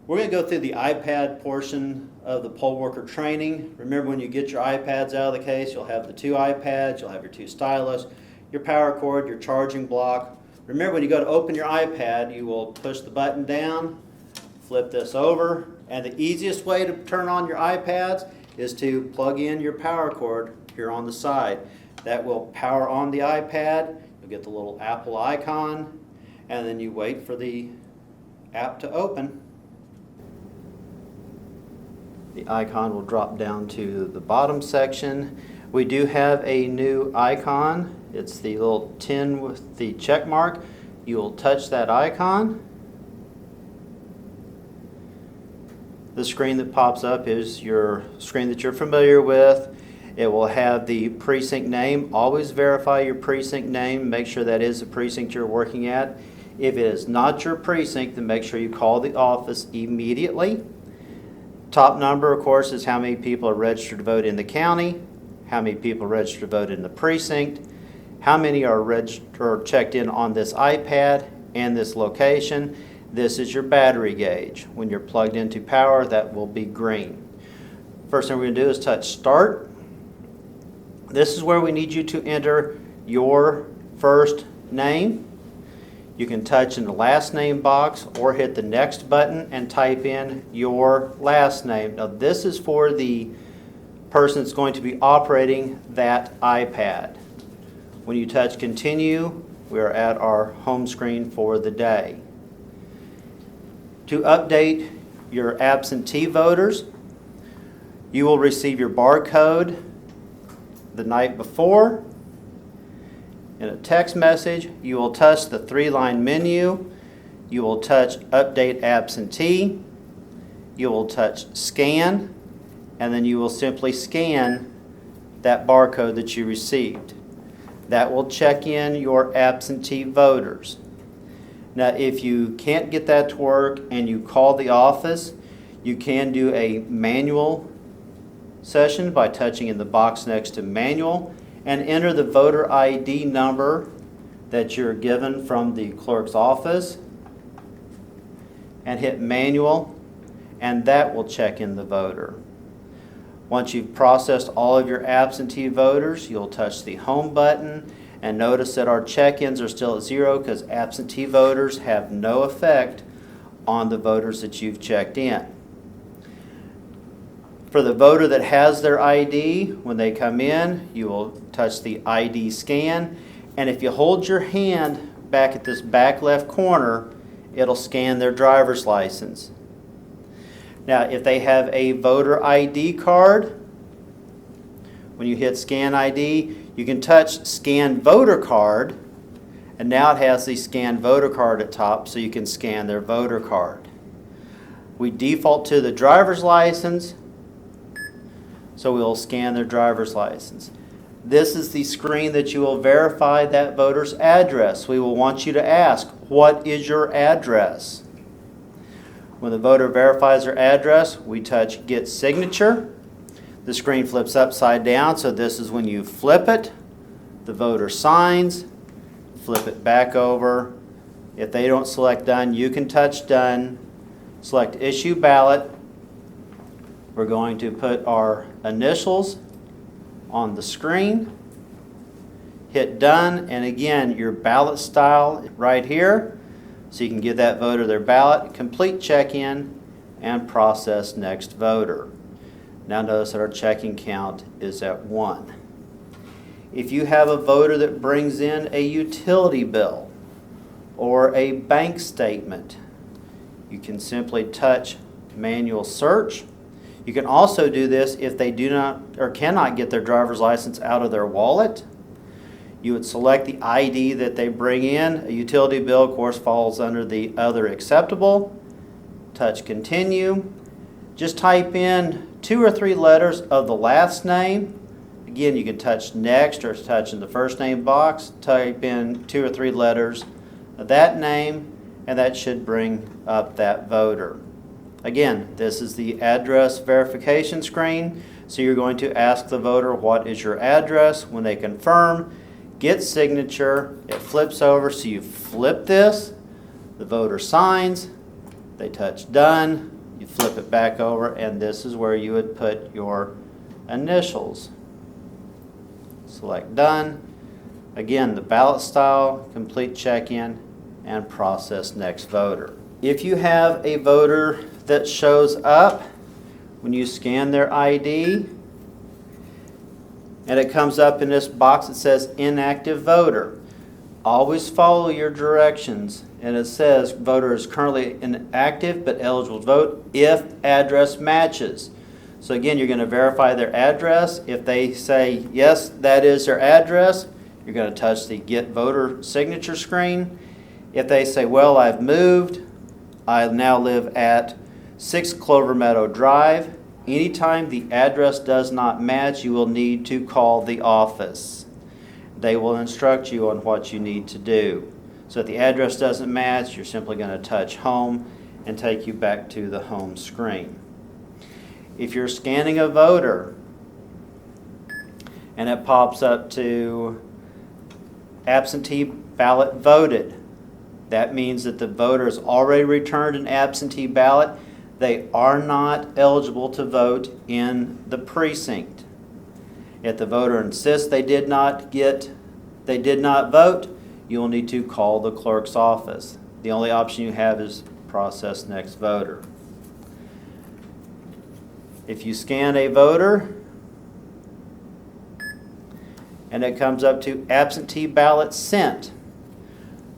We're going to go through the iPad portion of the poll worker training. Remember, when you get your iPads out of the case, you'll have the 2 iPads, you'll have your 2 stylus, your power cord, your charging block. Remember, when you go to open your iPad, you will push the button down, flip this over, and the easiest way to turn on your iPads is to plug in your power cord here on the side. That will power on the iPad. You'll get the little Apple icon, and then you wait for the app to open. The icon will drop down to the bottom section. We do have a new icon. It's the little tin with the check mark. You will touch that icon. The screen that pops up is your screen that you're familiar with. It will have the precinct name. Always verify your precinct name. Make sure that is the precinct you're working at. If it is not your precinct, then make sure you call the office immediately. Top number, of course, is how many people are registered to vote in the county, how many people are registered to vote in the precinct, how many are registered or checked in on this iPad and this location. This is your battery gauge. When you're plugged into power, that will be green. First thing we're going to do is touch Start. This is where we need you to enter your first name. You can touch in the last name box or hit the next button and type in your last name. Now this is for the person that's going to be operating that iPad. When you touch Continue, we are at our home screen for the day. To update your absentee voters, you will receive your barcode the night before. In a text message, you will touch the 3-line menu. You will touch Update Absentee. You will touch Scan, and then you will simply scan that barcode that you received. That will check in your absentee voters. Now, if you can't get that to work and you call the office, you can do a manual session by touching in the box next to Manual and enter the voter ID number that you're given from the clerk's office and hit Manual, and that will check in the voter. Once you've processed all of your absentee voters, you'll touch the Home button and notice that our check-ins are still at 0 because absentee voters have no effect on the voters that you've checked in. For the voter that has their ID, when they come in, you will touch the ID scan, and if you hold your hand back at this back left corner, it'll scan their driver's license. Now, if they have a voter ID card, when you hit Scan ID, you can touch Scan Voter Card, and now it has the Scan Voter Card at top, so you can scan their voter card. We default to the driver's license, so we'll scan their driver's license. This is the screen that you will verify that voter's address. We will want you to ask, what is your address? When the voter verifies their address, we touch Get Signature. The screen flips upside down, so this is when you flip it. The voter signs, flip it back over. If they don't select Done, you can touch Done. Select Issue Ballot. We're going to put our initials on the screen, hit Done, and again, your ballot style right here, so you can give that voter their ballot, complete check-in, and process next voter. Now notice that our checking count is at 1. If you have a voter that brings in a utility bill or a bank statement, you can simply touch Manual Search. You can also do this if they do not or cannot get their driver's license out of their wallet. You would select the ID that they bring in. A utility bill, of course, falls under the Other Acceptable. Touch Continue. Just type in 2 or 3 letters of the last name. Again, you can touch Next or touch in the first name box. Type in 2 or 3 letters of that name, and that should bring up that voter. Again, this is the address verification screen, so you're going to ask the voter, what is your address? When they confirm, Get Signature, it flips over, so you flip this, the voter signs, they touch Done, You flip it back over, and this is where you would put your initials. Select Done. Again, the ballot style, complete check-in, and process next voter. If you have a voter that shows up when you scan their ID, and it comes up in this box that says inactive voter, always follow your directions. And it says voter is currently inactive but eligible to vote if address matches. So again, you're going to verify their address. If they say yes, that is their address, you're going to touch the Get Voter Signature screen. If they say, well, I've moved, I now live at 6 Clover Meadow Drive, anytime the address does not match, you will need to call the office. They will instruct you on what you need to do. So if the address doesn't match, you're simply going to touch Home and take you back to the home screen. If you're scanning a voter and it pops up to absentee ballot voted, that means that the voter has already returned an absentee ballot. They are not eligible to vote in the precinct. If the voter insists they did not vote, you will need to call the clerk's office. The only option you have is process next voter. If you scan a voter and it comes up to absentee ballot sent,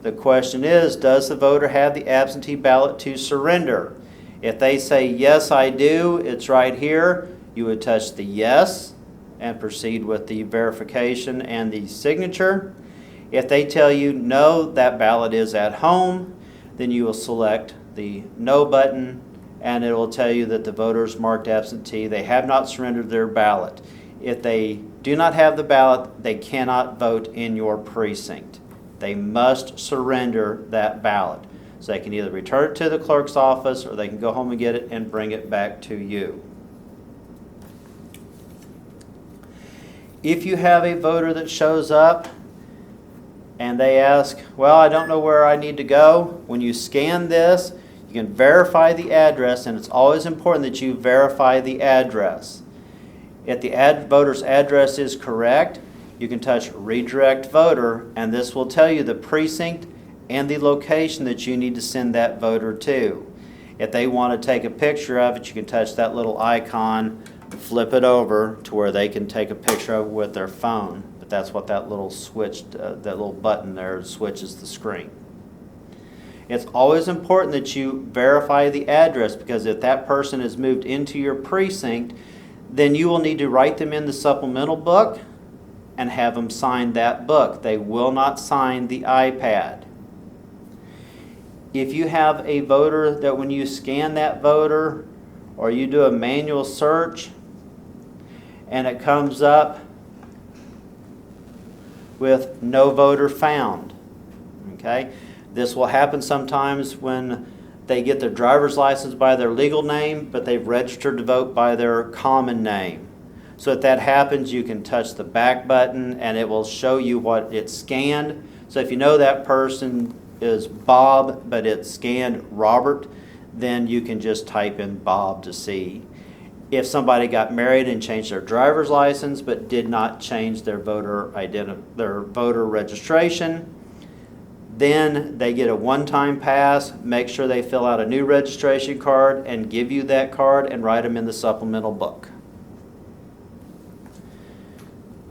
the question is, does the voter have the absentee ballot to surrender? If they say, yes, I do, it's right here, you would touch the yes and proceed with the verification and the signature. If they tell you, no, that ballot is at home, then you will select the no button, and it will tell you that the voter is marked absentee. They have not surrendered their ballot. If they do not have the ballot, they cannot vote in your precinct. They must surrender that ballot. So they can either return it to the clerk's office or they can go home and get it and bring it back to you. If you have a voter that shows up and they ask, well, I don't know where I need to go, when you scan this, you can verify the address, and it's always important that you verify the address. If the voter's address is correct, you can touch Redirect Voter, and this will tell you the precinct and the location that you need to send that voter to. If they want to take a picture of it, you can touch that little icon, flip it over to where they can take a picture of it with their phone. But that's what that little that little button there switches the screen. It's always important that you verify the address, because if that person has moved into your precinct, then you will need to write them in the supplemental book and have them sign that book. They will not sign the iPad. If you have a voter that when you scan that voter or you do a manual search and it comes up with no voter found, okay? This will happen sometimes when they get their driver's license by their legal name, but they've registered to vote by their common name. So if that happens, you can touch the back button and it will show you what it scanned. So if you know that person is Bob, but it scanned Robert, then you can just type in Bob to see. If somebody got married and changed their driver's license but did not change their voter registration, then they get a one-time pass. Make sure they fill out a new registration card and give you that card and write them in the supplemental book.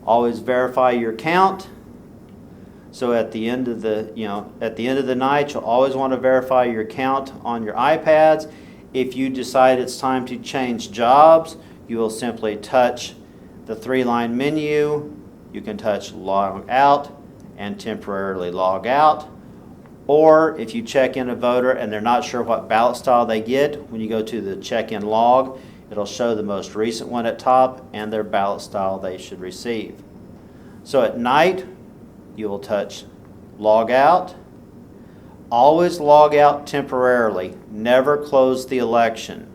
Always verify your count. So at the end of the night, you'll always want to verify your count on your iPads. If you decide it's time to change jobs, you will simply touch the 3-line menu. You can touch Log Out and temporarily log out. Or if you check in a voter and they're not sure what ballot style they get, when you go to the check-in log, it'll show the most recent one at top and their ballot style they should receive. So at night, you will touch Log Out. Always log out temporarily. Never close the election.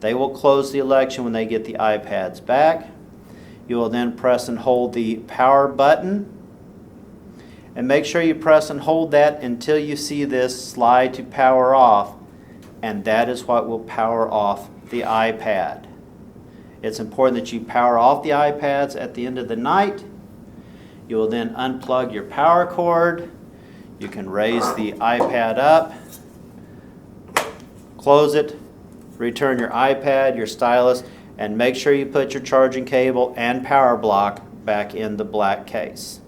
They will close the election when they get the iPads back. You will then press and hold the power button. And make sure you press and hold that until you see this slide to power off. and that is what will power off the iPad. It's important that you power off the iPads at the end of the night. You will then unplug your power cord. You can raise the iPad up, close it, return your iPad, your stylus, and make sure you put your charging cable and power block back in the black case.